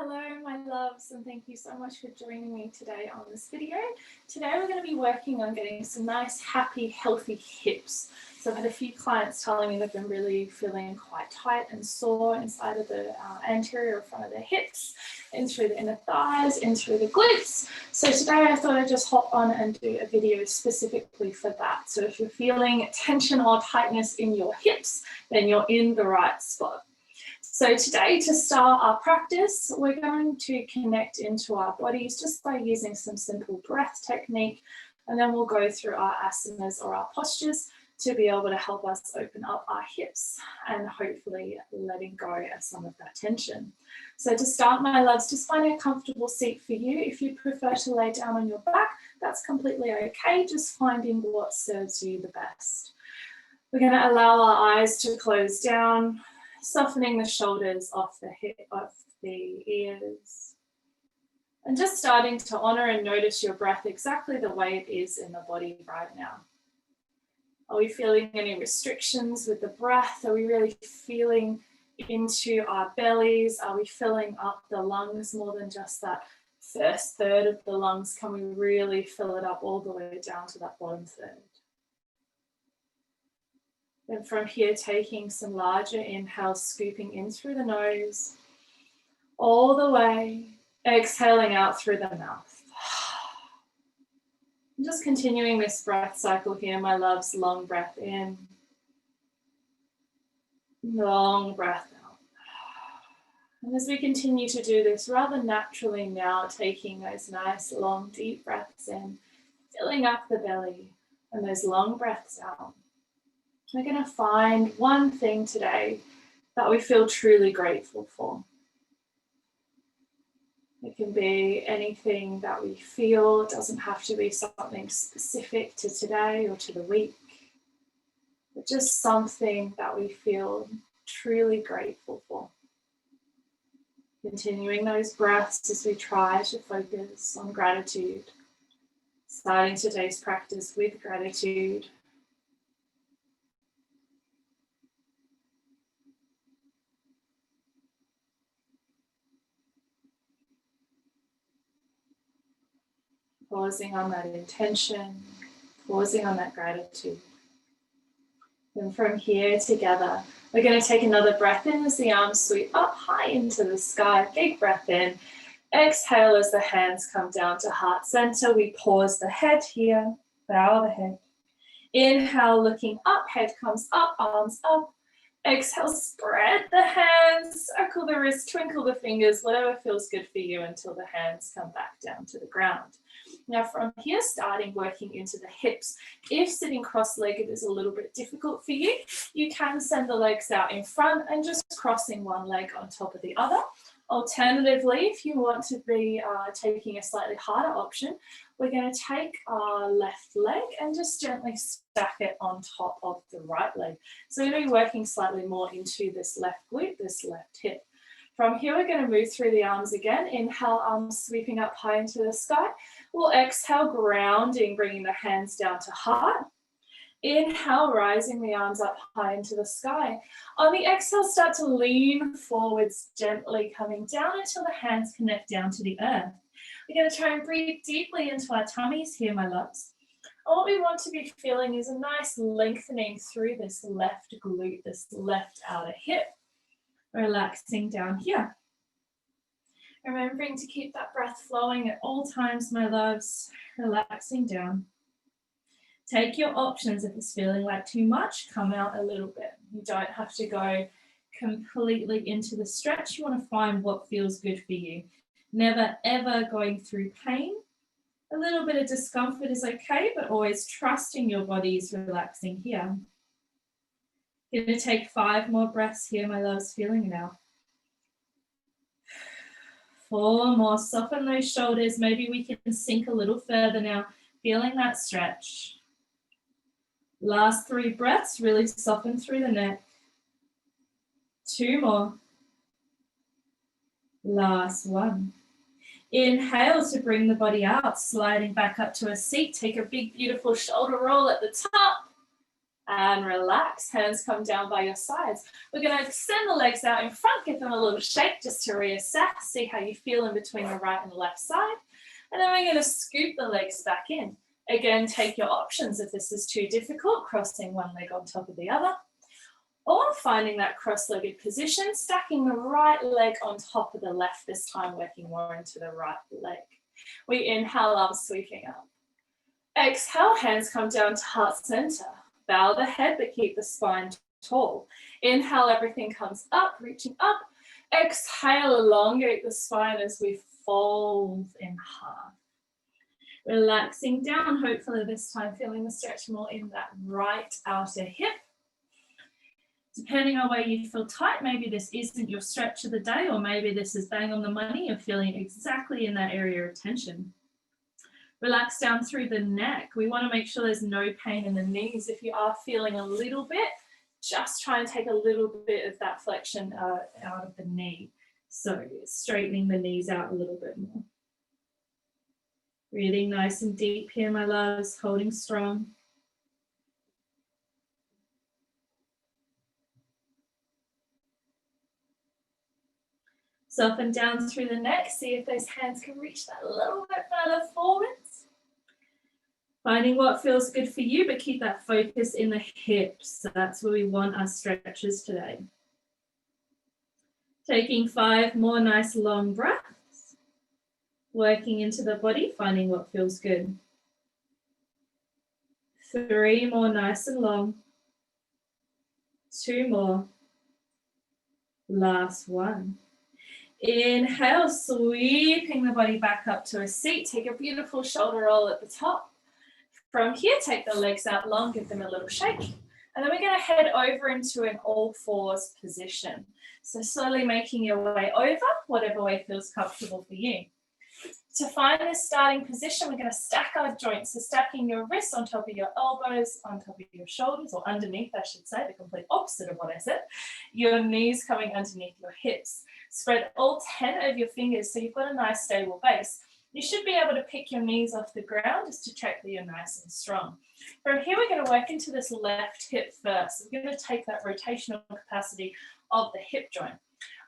Hello my loves, and thank you so much for joining me today on this video. Today we're going to be working on getting some nice, happy, healthy hips. So I've had a few clients telling me they've been really feeling quite tight and sore inside of the anterior front of their hips, in through the inner thighs, in through the glutes. So today I thought I'd just hop on and do a video specifically for that. So if you're feeling tension or tightness in your hips, then you're in the right spot. So today, to start our practice, we're going to connect into our bodies just by using some simple breath technique, and then we'll go through our asanas or our postures to be able to help us open up our hips and hopefully letting go of some of that tension. So to start, my loves, just find a comfortable seat for you. If you prefer to lay down on your back, that's completely okay, just finding what serves you the best. We're going to allow our eyes to close down, softening the shoulders off the ears, and just starting to honor and notice your breath exactly the way it is in the body right now. Are we feeling any restrictions with the breath? Are we really feeling into our bellies? Are we filling up the lungs more than just that first third of the lungs? Can we really fill it up all the way down to that bottom third? Then from here, taking some larger inhales, scooping in through the nose, all the way, exhaling out through the mouth. And just continuing this breath cycle here, my loves. Long breath in, long breath out. And as we continue to do this rather naturally now, taking those nice long deep breaths in, filling up the belly, and those long breaths out. We're going to find one thing today that we feel truly grateful for. It can be anything that we feel. It doesn't have to be something specific to today or to the week, but just something that we feel truly grateful for. Continuing those breaths as we try to focus on gratitude. Starting today's practice with gratitude. Pausing on that intention, pausing on that gratitude. And from here together, we're going to take another breath in as the arms sweep up high into the sky. Big breath in. Exhale as the hands come down to heart center. We pause the head here, bow the head. Inhale, looking up, head comes up, arms up. Exhale, spread the hands, circle the wrists, twinkle the fingers, whatever feels good for you until the hands come back down to the ground. Now from here, starting working into the hips. If sitting cross-legged is a little bit difficult for you, you can send the legs out in front and just crossing one leg on top of the other. Alternatively, if you want to be taking a slightly harder option, we're going to take our left leg and just gently stack it on top of the right leg. So we're going to be working slightly more into this left glute, this left hip. From here, we're going to move through the arms again. Inhale, arms sweeping up high into the sky. We'll exhale, grounding, bringing the hands down to heart. Inhale, rising the arms up high into the sky. On the exhale, start to lean forwards, gently coming down until the hands connect down to the earth. We're going to try and breathe deeply into our tummies here, my loves. And what we want to be feeling is a nice lengthening through this left glute, this left outer hip. Relaxing down here. Remembering to keep that breath flowing at all times, my loves. Relaxing down. Take your options. If it's feeling like too much, come out a little bit. You don't have to go completely into the stretch. You want to find what feels good for you. Never, ever going through pain. A little bit of discomfort is okay, but always trusting your body is relaxing here. Going to take 5 more breaths here, my loves, feeling it out. 4 more. Soften those shoulders. Maybe we can sink a little further now, feeling that stretch. Last 3 breaths, really soften through the neck. 2 more. Last 1. Inhale to bring the body out, sliding back up to a seat. Take a big, beautiful shoulder roll at the top. And relax, hands come down by your sides. We're going to extend the legs out in front, give them a little shake just to reassess, see how you feel in between the right and left side. And then we're going to scoop the legs back in. Again, take your options if this is too difficult, crossing one leg on top of the other, or finding that cross-legged position, stacking the right leg on top of the left, this time working more into the right leg. We inhale, arms sweeping up. Exhale, hands come down to heart center. Bow the head, but keep the spine tall. Inhale, everything comes up, reaching up. Exhale, elongate the spine as we fold in half. Relaxing down, hopefully this time feeling the stretch more in that right outer hip. Depending on where you feel tight, maybe this isn't your stretch of the day, or maybe this is bang on the money, you're feeling exactly in that area of tension. Relax down through the neck. We want to make sure there's no pain in the knees. If you are feeling a little bit, just try and take a little bit of that flexion out of the knee. So straightening the knees out a little bit more. Breathing nice and deep here, my loves, holding strong. Soften down through the neck. See if those hands can reach that a little bit further forwards. Finding what feels good for you, but keep that focus in the hips. So that's where we want our stretches today. Taking 5 more nice long breaths. Working into the body, finding what feels good. 3 more nice and long. 2 more. Last one. Inhale, sweeping the body back up to a seat. Take a beautiful shoulder roll at the top. From here, take the legs out long, give them a little shake. And then we're going to head over into an all fours position. So slowly making your way over, whatever way feels comfortable for you. To find this starting position, we're going to stack our joints. So stacking your wrists on top of your elbows, on top of your shoulders, or underneath, I should say, the complete opposite of what I said. Your knees coming underneath your hips. Spread all 10 of your fingers so you've got a nice stable base. You should be able to pick your knees off the ground just to check that you're nice and strong. From here, we're going to work into this left hip first. We're going to take that rotational capacity of the hip joint.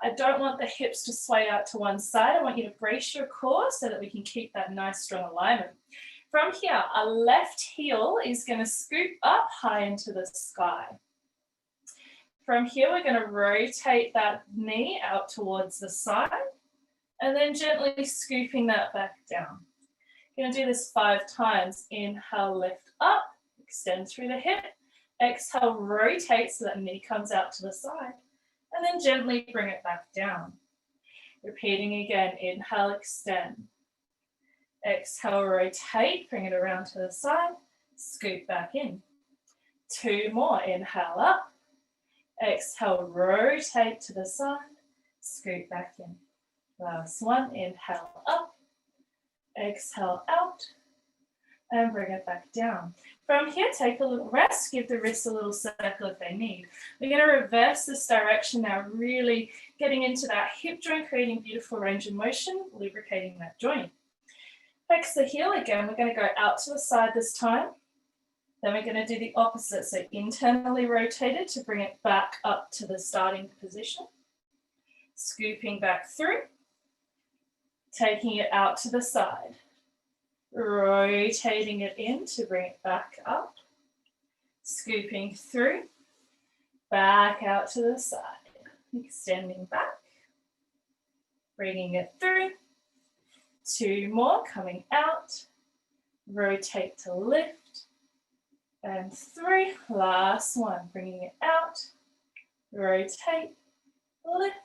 I don't want the hips to sway out to one side. I want you to brace your core so that we can keep that nice strong alignment. From here, our left heel is going to scoop up high into the sky. From here, we're going to rotate that knee out towards the side and then gently scooping that back down. You're going to do this 5 times. Inhale, lift up, extend through the hip. Exhale, rotate so that knee comes out to the side. And then gently bring it back down. Repeating again, inhale, extend. Exhale, rotate, bring it around to the side, scoop back in. 2 more, inhale up. Exhale, rotate to the side, scoop back in. Last one, inhale up. Exhale out. And bring it back down. From here, take a little rest, give the wrists a little circle if they need. We're going to reverse this direction now, really getting into that hip joint, creating beautiful range of motion, lubricating that joint. Flex the heel again, we're going to go out to the side this time. Then we're going to do the opposite, so internally rotated to bring it back up to the starting position. Scooping back through, taking it out to the side. Rotating it in to bring it back up, scooping through, back out to the side, extending back, bringing it through, 2 more coming out, rotate to lift, and 3, last one, bringing it out, rotate, lift,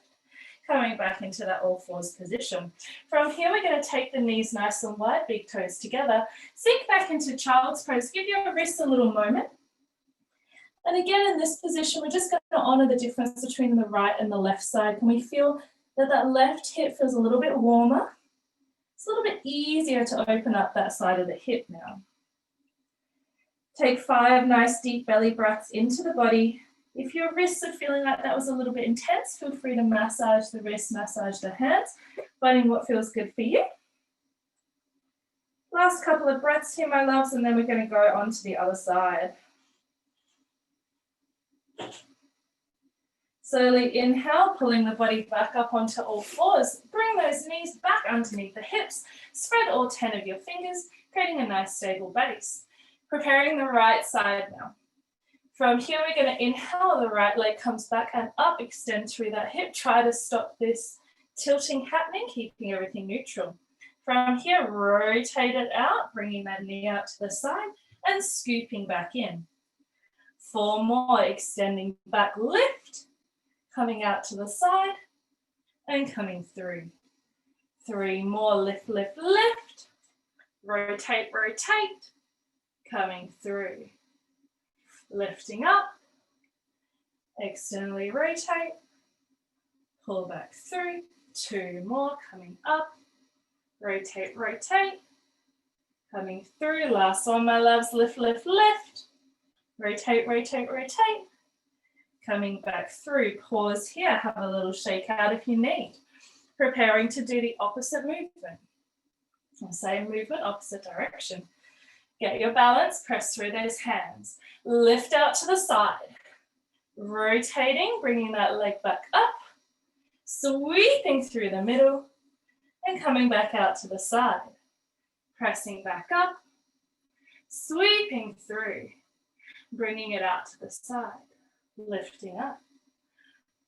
coming back into that all fours position. From here, we're going to take the knees nice and wide, big toes together, sink back into child's pose, give your wrists a little moment. And again, in this position, we're just going to honor the difference between the right and the left side. Can we feel that that left hip feels a little bit warmer? It's a little bit easier to open up that side of the hip now. Take 5 nice deep belly breaths into the body. If your wrists are feeling like that was a little bit intense, feel free to massage the wrists, massage the hands, finding what feels good for you. Last couple of breaths here, my loves, and then we're going to go on to the other side. Slowly inhale, pulling the body back up onto all fours. Bring those knees back underneath the hips. Spread all 10 of your fingers, creating a nice stable base. Preparing the right side now. From here, we're going to inhale, the right leg comes back and up, extend through that hip. Try to stop this tilting happening, keeping everything neutral. From here, rotate it out, bringing that knee out to the side and scooping back in. 4 more, extending back, lift. Coming out to the side and coming through. 3 more, lift, lift, lift. Rotate, rotate. Coming through. Lifting up. Externally rotate. Pull back through. 2 more, coming up. Rotate, rotate. Coming through. Last one, my loves. Lift, lift, lift. Rotate, rotate, rotate. Coming back through, pause here, have a little shake out if you need. Preparing to do the opposite movement. Same movement, opposite direction. Get your balance, press through those hands. Lift out to the side. Rotating, bringing that leg back up. Sweeping through the middle and coming back out to the side. Pressing back up. Sweeping through. Bringing it out to the side. Lifting up,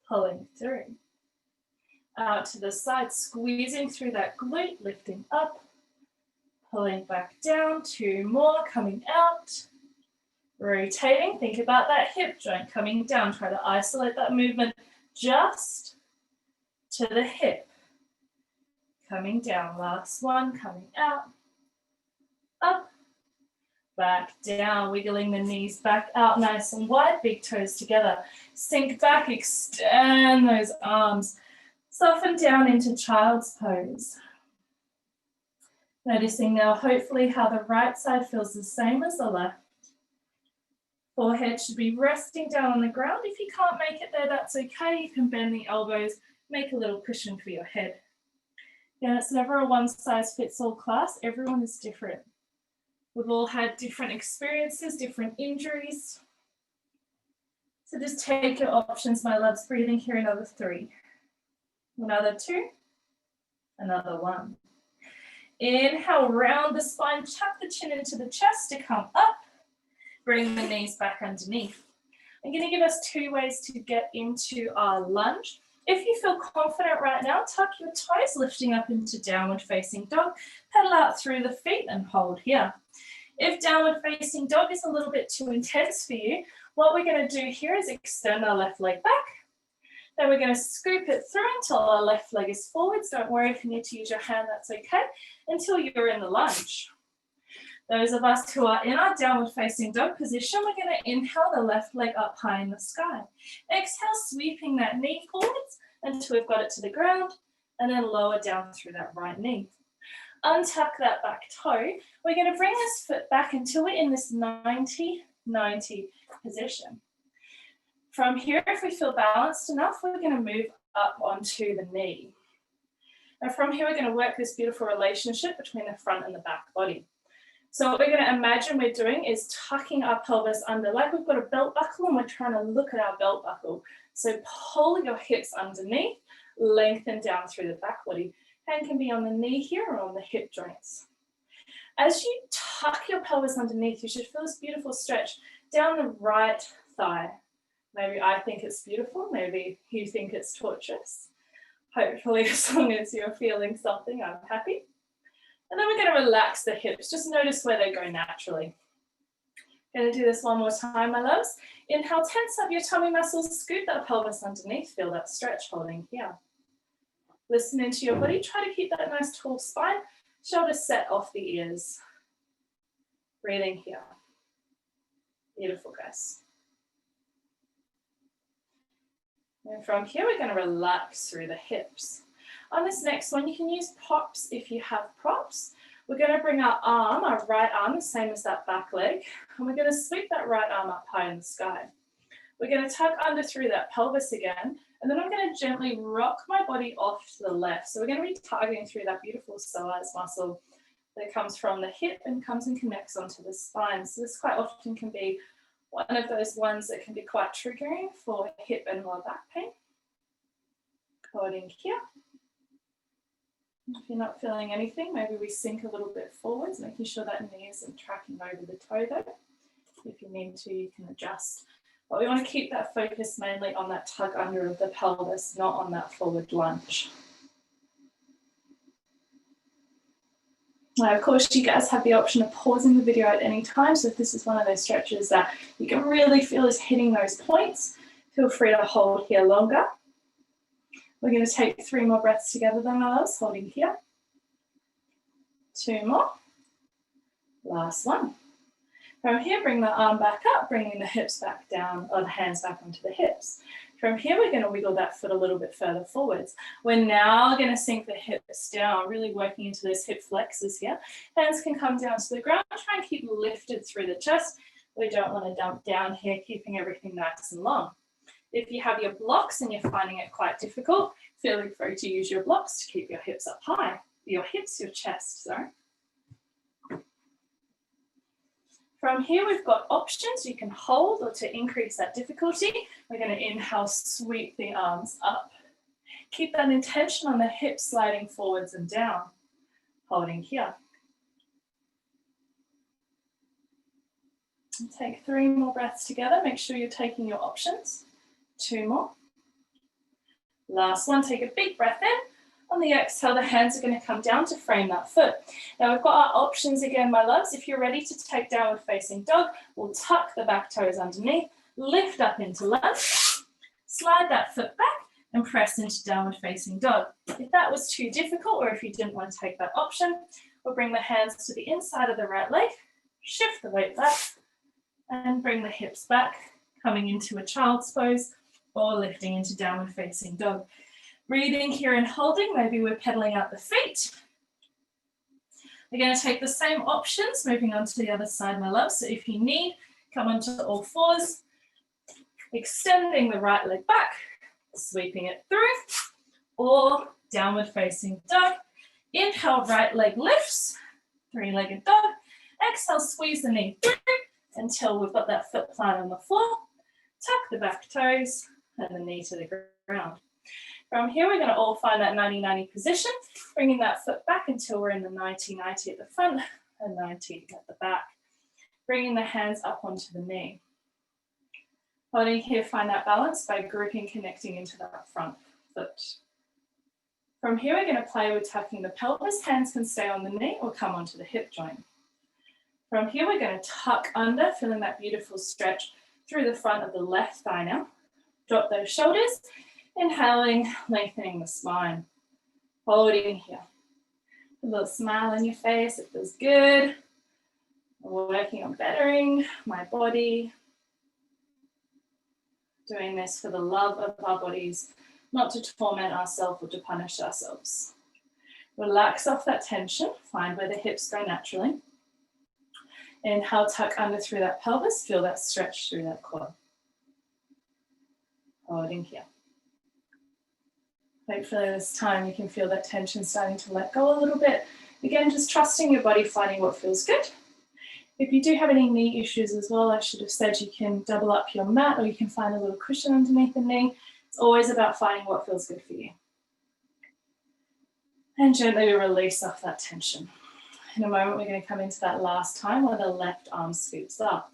pulling through, out to the side, squeezing through that glute, lifting up, pulling back down, 2 more, coming out, rotating, think about that hip joint coming down, try to isolate that movement just to the hip, coming down, last one, coming out, up, back down, wiggling the knees back out nice and wide, big toes together. Sink back, extend those arms. Soften down into child's pose. Noticing now, hopefully, how the right side feels the same as the left. Forehead should be resting down on the ground. If you can't make it there, that's okay. You can bend the elbows, make a little cushion for your head. Again, it's never a one-size-fits-all class. Everyone is different. We've all had different experiences, different injuries. So just take your options, my loves. Breathing here, another 3. Another 2. Another 1. Inhale, round the spine, tuck the chin into the chest to come up. Bring the knees back underneath. I'm going to give us 2 ways to get into our lunge. If you feel confident right now, tuck your toes, lifting up into downward facing dog. Pedal out through the feet and hold here. If downward facing dog is a little bit too intense for you, what we're going to do here is extend our left leg back. Then we're going to scoop it through until our left leg is forwards. Don't worry if you need to use your hand, that's okay, until you're in the lunge. Those of us who are in our downward facing dog position, we're going to inhale the left leg up high in the sky. Exhale, sweeping that knee forwards until we've got it to the ground, and then lower down through that right knee. Untuck that back toe. We're going to bring this foot back until we're in this 90-90 position. From here, if we feel balanced enough, we're going to move up onto the knee. And from here, we're going to work this beautiful relationship between the front and the back body. So what we're going to imagine we're doing is tucking our pelvis under, like we've got a belt buckle and we're trying to look at our belt buckle. So pull your hips underneath, lengthen down through the back body. Hand can be on the knee here or on the hip joints. As you tuck your pelvis underneath, you should feel this beautiful stretch down the right thigh. Maybe I think it's beautiful, maybe you think it's torturous. Hopefully, as long as you're feeling something, I'm happy. And then we're going to relax the hips. Just notice where they go naturally. Going to do this one more time, my loves. Inhale, tense up your tummy muscles, scoop that pelvis underneath, feel that stretch holding here. Listen into your body, try to keep that nice tall spine, shoulders set off the ears. Breathing here. Beautiful, guys. And from here, we're going to relax through the hips. On this next one, you can use props if you have props. We're going to bring our arm, our right arm, the same as that back leg, and we're going to sweep that right arm up high in the sky. We're going to tuck under through that pelvis again, and then I'm going to gently rock my body off to the left. So we're going to be targeting through that beautiful psoas muscle that comes from the hip and comes and connects onto the spine. So this quite often can be One of those ones that can be quite triggering for hip and lower back pain. Holding here. If you're not feeling anything, maybe we sink a little bit forwards, making sure that knee isn't tracking over the toe though. If you need to, you can adjust. But we want to keep that focus mainly on that tug under of the pelvis, not on that forward lunge. Now, of course, you guys have the option of pausing the video at any time. So if this is one of those stretches that you can really feel is hitting those points, feel free to hold here longer. We're going to take 3 more breaths together then, my loves, holding here. 2 more. Last one. From here, bring the arm back up, bringing the hips back down, or the hands back onto the hips. From here, we're going to wiggle that foot a little bit further forwards. We're now going to sink the hips down, really working into those hip flexors here. Hands can come down to the ground. Try and keep lifted through the chest. We don't want to dump down here, keeping everything nice and long. If you have your blocks and you're finding it quite difficult, feel free to use your blocks to keep your hips up high. Your chest, sorry. From here, we've got options. You can hold, or to increase that difficulty, we're going to inhale, sweep the arms up. Keep that intention on the hips sliding forwards and down. Holding here. And take 3 more breaths together. Make sure you're taking your options. 2 more. Last one, take a big breath in. On the exhale, the hands are going to come down to frame that foot. Now we've got our options again, my loves. If you're ready to take downward facing dog, we'll tuck the back toes underneath, lift up into lunge, slide that foot back and press into downward facing dog. If that was too difficult, or if you didn't want to take that option, we'll bring the hands to the inside of the right leg, shift the weight back and bring the hips back, coming into a child's pose or lifting into downward facing dog. Breathing here and holding, maybe we're pedaling out the feet. We're going to take the same options, moving on to the other side, my love. So if you need, come onto all fours, extending the right leg back, sweeping it through, or downward facing dog. Inhale, right leg lifts, 3-legged dog. Exhale, squeeze the knee through until we've got that foot plant on the floor. Tuck the back toes and the knee to the ground. From here, we're going to all find that 90-90 position, bringing that foot back until we're in the 90-90 at the front and 90 at the back. Bringing the hands up onto the knee. Holding here, find that balance by grouping, connecting into that front foot. From here, we're going to play with tucking the pelvis. Hands can stay on the knee or come onto the hip joint. From here, we're going to tuck under, feeling that beautiful stretch through the front of the left thigh now. Drop those shoulders. Inhaling, lengthening the spine. Holding here. A little smile on your face, it feels good. We're working on bettering my body. Doing this for the love of our bodies, not to torment ourselves or to punish ourselves. Relax off that tension, find where the hips go naturally. Inhale, tuck under through that pelvis, feel that stretch through that quad. Holding here. Hopefully this time you can feel that tension starting to let go a little bit. Again, just trusting your body, finding what feels good. If you do have any knee issues as well, I should have said you can double up your mat or you can find a little cushion underneath the knee. It's always about finding what feels good for you. And gently release off that tension. In a moment, we're going to come into that last time where the left arm scoops up.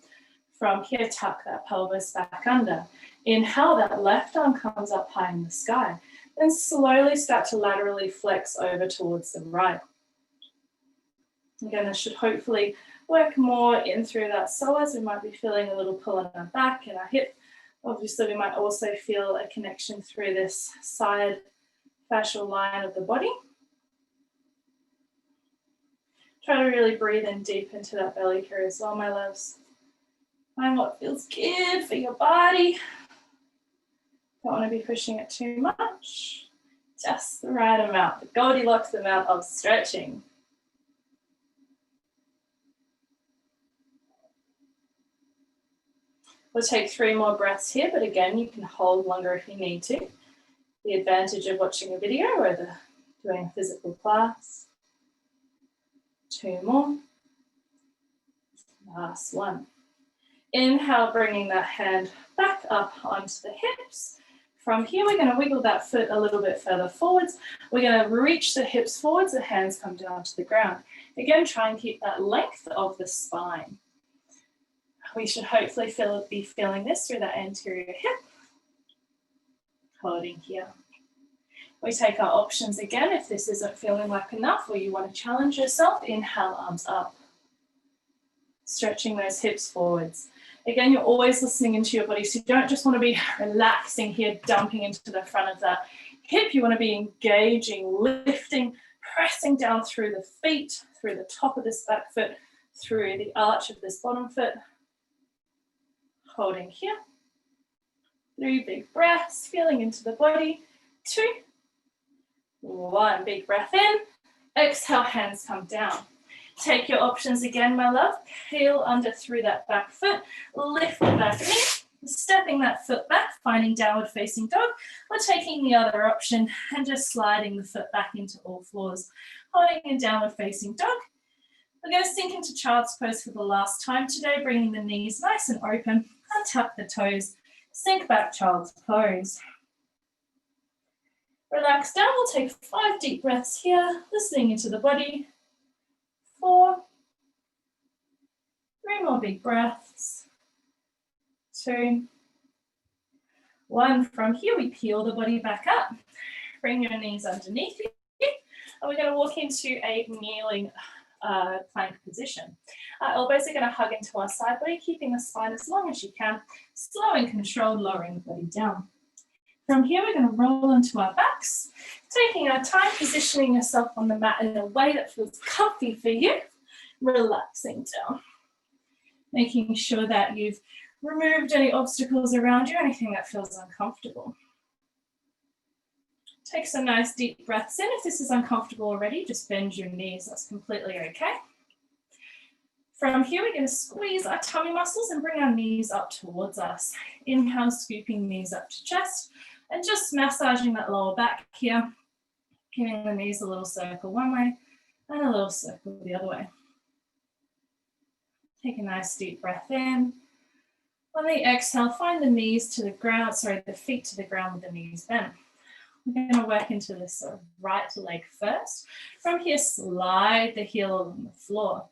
From here, tuck that pelvis back under. Inhale, that left arm comes up high in the sky. Then slowly start to laterally flex over towards the right. Again, this should hopefully work more in through that psoas. We might be feeling a little pull in our back and our hip. Obviously, we might also feel a connection through this side fascial line of the body. Try to really breathe in deep into that belly here as well, my loves. Find what feels good for your body. Don't want to be pushing it too much. Just the right amount, the Goldilocks amount of stretching. We'll take 3 more breaths here, but again, you can hold longer if you need to. The advantage of watching a video or doing a physical class. 2 more. Last one. Inhale, bringing that hand back up onto the hips. From here, we're going to wiggle that foot a little bit further forwards. We're going to reach the hips forwards, the hands come down to the ground. Again, try and keep that length of the spine. We should hopefully be feeling this through that anterior hip. Holding here. We take our options again. If this isn't feeling like enough or you want to challenge yourself, inhale, arms up. Stretching those hips forwards. Again, you're always listening into your body, so you don't just want to be relaxing here, dumping into the front of that hip. You want to be engaging, lifting, pressing down through the feet, through the top of this back foot, through the arch of this bottom foot. Holding here. 3 big breaths, feeling into the body. 2, 1, big breath in. Exhale, hands come down. Take your options again, my love. Peel under through that back foot. Lift the back knee. Stepping that foot back, finding downward facing dog. Or taking the other option and just sliding the foot back into all fours. Holding in downward facing dog. We're going to sink into child's pose for the last time today, bringing the knees nice and open. Untap the toes. Sink back, child's pose. Relax down. We'll take 5 deep breaths here, listening into the body. 4, 3 more big breaths. 2, 1. From here, we peel the body back up. Bring your knees underneath you. And we're going to walk into a kneeling plank position. Our elbows are going to hug into our side body, keeping the spine as long as you can. Slow and controlled, lowering the body down. From here, we're going to roll onto our backs, taking our time, positioning yourself on the mat in a way that feels comfy for you, relaxing down. Making sure that you've removed any obstacles around you, anything that feels uncomfortable. Take some nice deep breaths in. If this is uncomfortable already, just bend your knees. That's completely okay. From here, we're going to squeeze our tummy muscles and bring our knees up towards us. Inhale, scooping knees up to chest. And just massaging that lower back here, giving the knees a little circle one way and a little circle the other way. Take a nice deep breath in. On the exhale, find the knees to the ground, the feet to the ground with the knees bent. We're going to work into this right leg first. From here, slide the heel along the floor.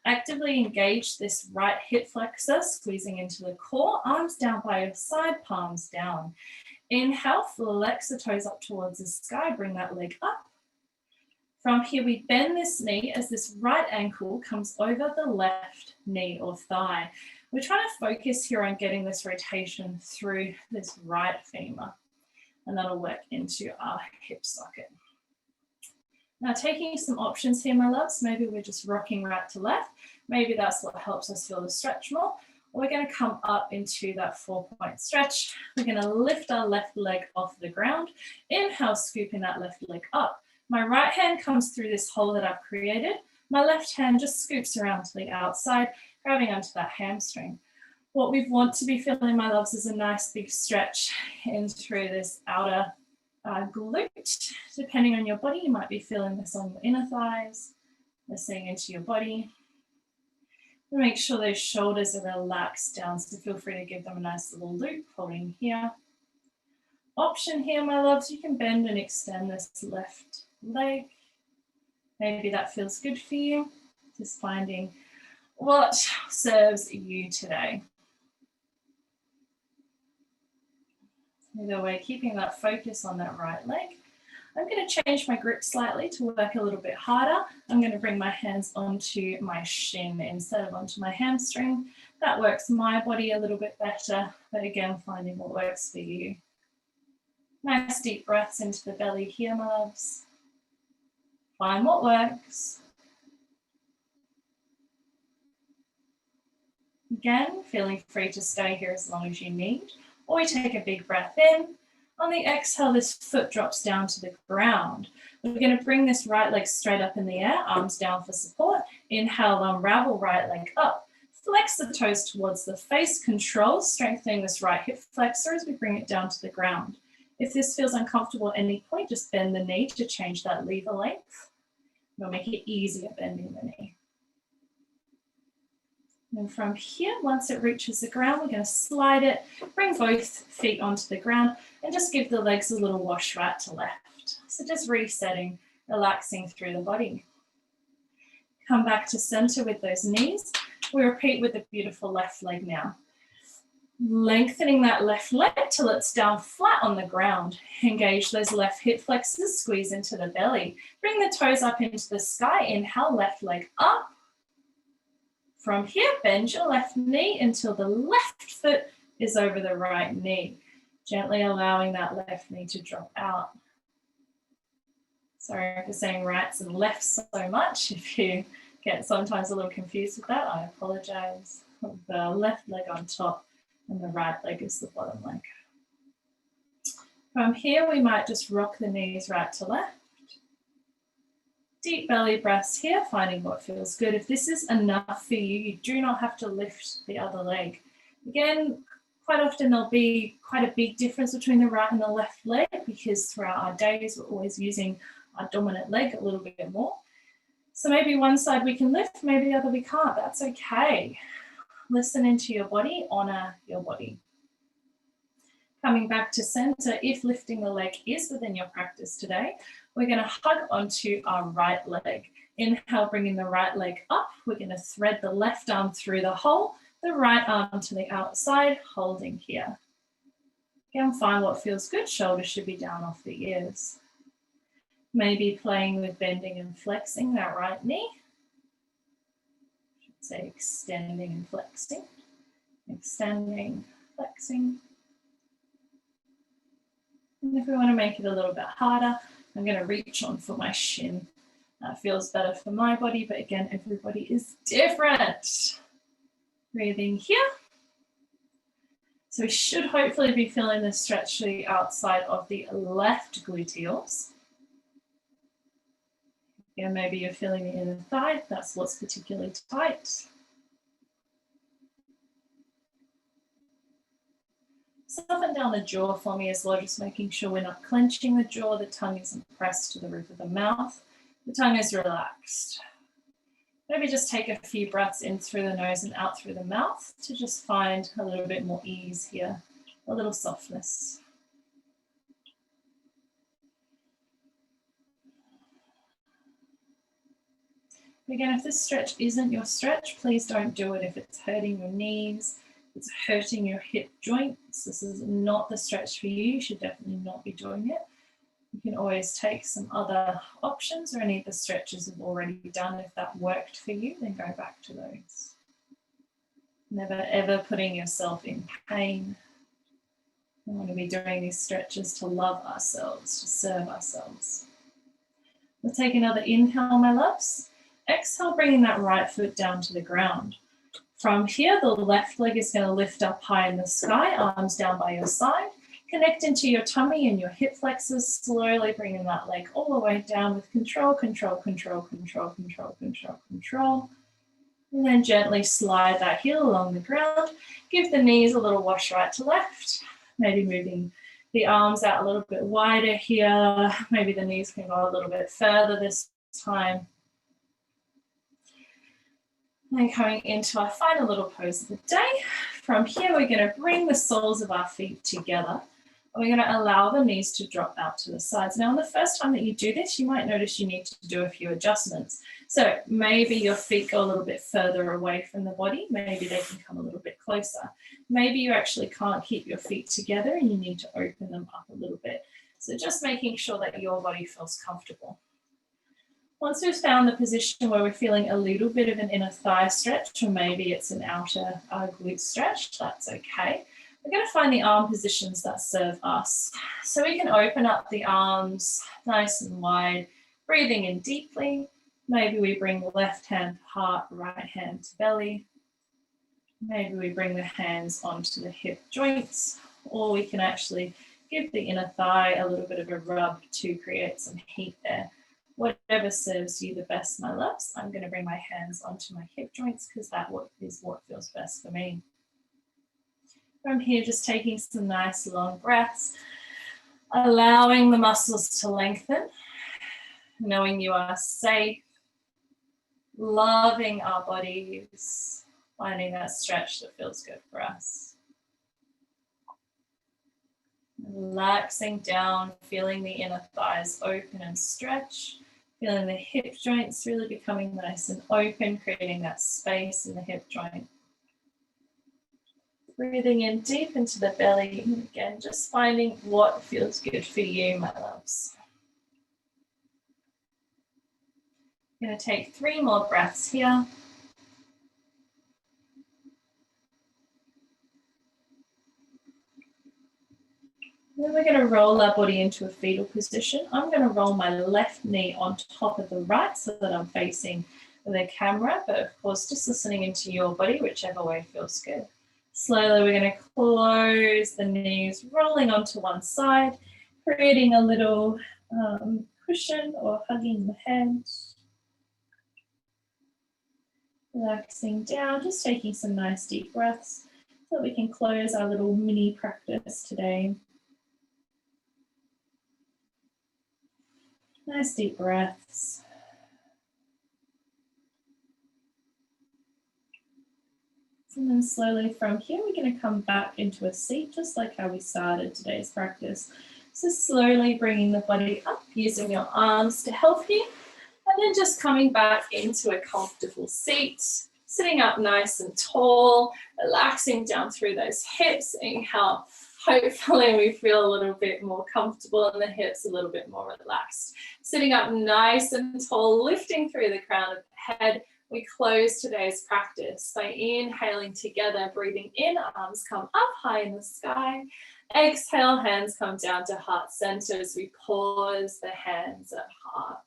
Actively engage this right hip flexor, squeezing into the core, arms down by your side, palms down. Inhale, flex the toes up towards the sky, bring that leg up. From here, we bend this knee as this right ankle comes over the left knee or thigh. We're trying to focus here on getting this rotation through this right femur, and that'll work into our hip socket. Now, taking some options here, my loves. Maybe we're just rocking right to left. Maybe that's what helps us feel the stretch more. We're going to come up into that 4-point stretch. We're going to lift our left leg off the ground. Inhale, scooping that left leg up. My right hand comes through this hole that I've created. My left hand just scoops around to the outside, grabbing onto that hamstring. What we want to be feeling, my loves, is a nice big stretch in through this outer glute. Depending on your body, you might be feeling this on your inner thighs, listening into your body. Make sure those shoulders are relaxed down, so feel free to give them a nice little loop, holding here. Option here, my loves, you can bend and extend this left leg. Maybe that feels good for you. Just finding what serves you today. Either way, keeping that focus on that right leg. I'm going to change my grip slightly to work a little bit harder. I'm going to bring my hands onto my shin instead of onto my hamstring. That works my body a little bit better, but again, finding what works for you. Nice deep breaths into the belly here, my loves. Find what works. Again, feeling free to stay here as long as you need. Or we take a big breath in. On the exhale, this foot drops down to the ground. We're going to bring this right leg straight up in the air, arms down for support. Inhale, unravel right leg up. Flex the toes towards the face, control, strengthening this right hip flexor as we bring it down to the ground. If this feels uncomfortable at any point, just bend the knee to change that lever length. We'll make it easier bending the knee. And from here, once it reaches the ground, we're going to slide it, bring both feet onto the ground, and just give the legs a little wash right to left. So just resetting, relaxing through the body. Come back to center with those knees. We repeat with the beautiful left leg now. Lengthening that left leg till it's down flat on the ground. Engage those left hip flexors, squeeze into the belly. Bring the toes up into the sky. Inhale, left leg up. From here, bend your left knee until the left foot is over the right knee. Gently allowing that left knee to drop out. Sorry for saying rights and lefts so much. If you get sometimes a little confused with that, I apologize. The left leg on top and the right leg is the bottom leg. From here, we might just rock the knees right to left. Deep belly breaths here, finding what feels good. If this is enough for you, you do not have to lift the other leg. Again, quite often there'll be quite a big difference between the right and the left leg because throughout our days, we're always using our dominant leg a little bit more. So maybe one side we can lift, maybe the other we can't. That's okay. Listen into your body, honor your body. Coming back to center, if lifting the leg is within your practice today, we're going to hug onto our right leg. Inhale, bringing the right leg up. We're going to thread the left arm through the hole, the right arm to the outside, holding here. Again, find what feels good. Shoulders should be down off the ears. Maybe playing with bending and flexing that right knee. I should say extending and flexing. Extending, flexing. And if we want to make it a little bit harder, I'm going to reach on for my shin. That feels better for my body, but again, everybody is different. Breathing here. So we should hopefully be feeling the stretch to the outside of the left gluteals. Again, maybe you're feeling the inner thigh. That's what's particularly tight. Soften down the jaw for me as well, just making sure we're not clenching the jaw, the tongue isn't pressed to the roof of the mouth, the tongue is relaxed. Maybe just take a few breaths in through the nose and out through the mouth to just find a little bit more ease here, a little softness. Again, if this stretch isn't your stretch, please don't do it if it's hurting your knees, it's hurting your hip joints. This is not the stretch for you. You should definitely not be doing it. You can always take some other options or any of the stretches you've already done. If that worked for you, then go back to those. Never ever putting yourself in pain. We want to be doing these stretches to love ourselves, to serve ourselves. We'll take another inhale, my loves. Exhale, bringing that right foot down to the ground. From here, the left leg is going to lift up high in the sky, arms down by your side. Connect into your tummy and your hip flexors, slowly bringing that leg all the way down with control, control, control, control, control, control, control. And then gently slide that heel along the ground. Give the knees a little wash right to left. Maybe moving the arms out a little bit wider here. Maybe the knees can go a little bit further this time. And coming into our final little pose of the day. From here, we're going to bring the soles of our feet together. And we're going to allow the knees to drop out to the sides. Now, on the first time that you do this, you might notice you need to do a few adjustments. So maybe your feet go a little bit further away from the body. Maybe they can come a little bit closer. Maybe you actually can't keep your feet together and you need to open them up a little bit. So just making sure that your body feels comfortable. Once we've found the position where we're feeling a little bit of an inner thigh stretch, or maybe it's an outer glute stretch, that's okay. We're going to find the arm positions that serve us. So we can open up the arms nice and wide, breathing in deeply. Maybe we bring the left hand to heart, right hand to belly. Maybe we bring the hands onto the hip joints, or we can actually give the inner thigh a little bit of a rub to create some heat there. Whatever serves you the best, my loves. I'm going to bring my hands onto my hip joints because that is what feels best for me. From here, just taking some nice long breaths, allowing the muscles to lengthen, knowing you are safe, loving our bodies, Finding that stretch that feels good for us. Relaxing down, feeling the inner thighs open and stretch, feeling the hip joints really becoming nice and open, creating that space in the hip joint. Breathing in deep into the belly, and again, just finding what feels good for you, my loves. I'm going to take 3 more breaths here. Then we're going to roll our body into a fetal position. I'm going to roll my left knee on top of the right so that I'm facing the camera, but of course just listening into your body, whichever way feels good. Slowly we're going to close the knees, rolling onto one side, creating a little cushion or hugging the head. Relaxing down, just taking some nice deep breaths so that we can close our little mini practice today. Nice deep breaths. And then slowly from here, we're going to come back into a seat, just like how we started today's practice. So slowly bringing the body up, using your arms to help you. And then just coming back into a comfortable seat, sitting up nice and tall, relaxing down through those hips, seeing how hopefully we feel a little bit more comfortable and the hips a little bit more relaxed. Sitting up nice and tall, lifting through the crown of the head. We close today's practice by inhaling together, breathing in, arms come up high in the sky. Exhale, hands come down to heart center as we pause the hands at heart.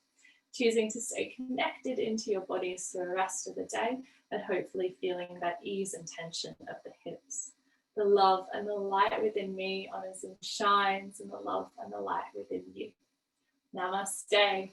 Choosing to stay connected into your bodies for the rest of the day, and hopefully feeling that ease and tension of the hips. The love and the light within me honors and shines, and the love and the light within you. Namaste.